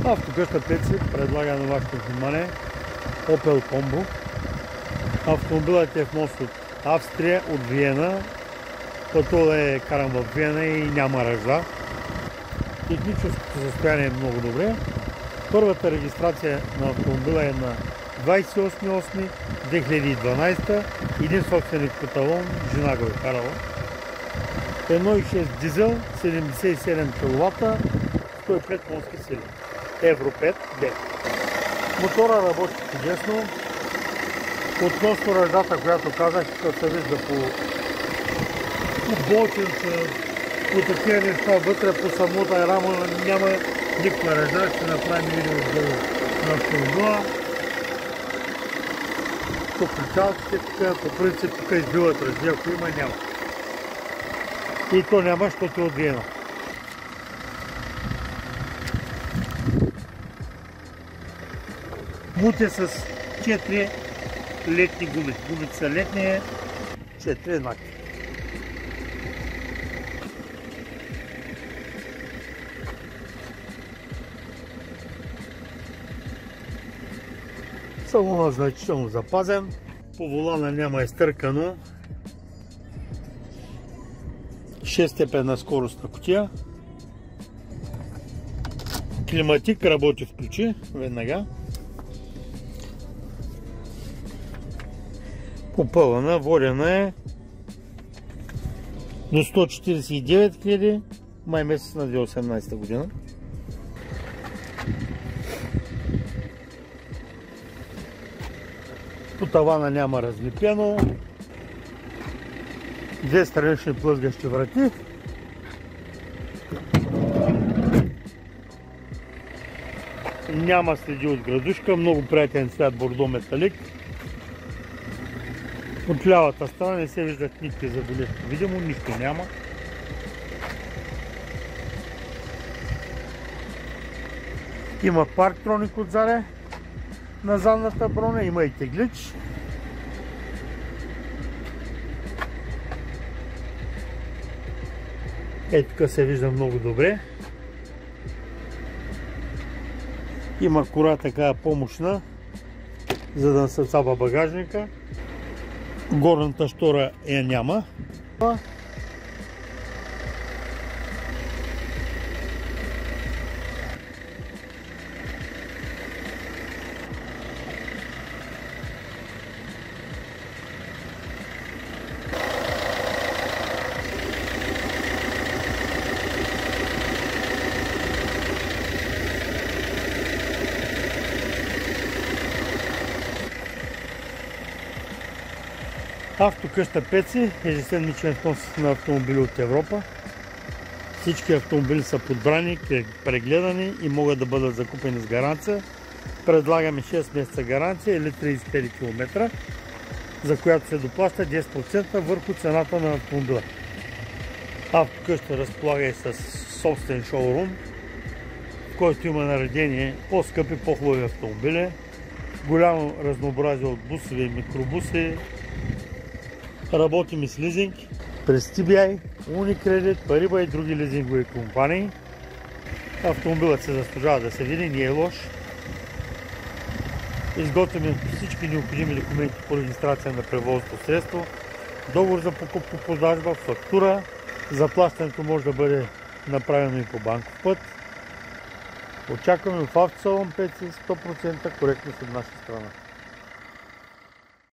Автокъща Пеци предлага на вашето внимание Opel Combo. Автомобилът е внос от Австрия, от Виена. Пътувал е каран в Виена и няма ръжда. Техническото състояние е много добре. Първата регистрация на автомобила е на 28.8.2012. Един собственик по талон, жена го е карала. 1.6 дизел, 77 кВт, 105 конски сили. Евро 5 D. Мотора работи чудесно. Относно ръждата, която казах, като се вижда по болченца, по такива неща вътре, по самота рама няма никаква ръжда. Ще направим видео на автомобила. По ключалците, по принцип, тук избиват ръжди, ако има, няма. И то няма, защото е от Виена. Мут е с 4 летни гуми. Гумите са летни, 4 еднакви. Салонът значително запазен. По волана няма изтъркано. 6-степенна скоростна кутия. Климатик работи в ключи веднага. Попълна, водена е до 149 000 май месец на 2018 година. По тавана няма разлепено. Две странични плъзгащи врати. Няма следи от градушка, много приятен цвят бордо металик. От лявата страна не се виждат никакви забележки. Видимо, нищо няма. Има парктроник отзаде на задната броня, има и теглич. Ето тук се вижда много добре. Има кора така помощна, за да насъцава багажника. Горната штора я няма. Автокъща Пеци, ежеседмичен внос на автомобили от Европа. Всички автомобили са подбрани, прегледани и могат да бъдат закупени с гаранция. Предлагаме 6 месеца гаранция или 30 км, за която се доплаща 10% върху цената на автомобила. Автокъща разполага и с собствен шоурум, в който има наредени по-скъпи, по-хубави автомобили. Голямо разнообразие от бусове и микробуси. Работим и с лизинг през TBI, Unicredit, Париба и други лизингови компании. Автомобилът се заслужава да се види, не е лош. Изготвяме всички необходими документи по регистрация на превозното средство, договор за покупко-продажба, фактура. Заплащането може да бъде направено и по банков път. Очакваме в автосалон Пеци 100% коректност от наша страна.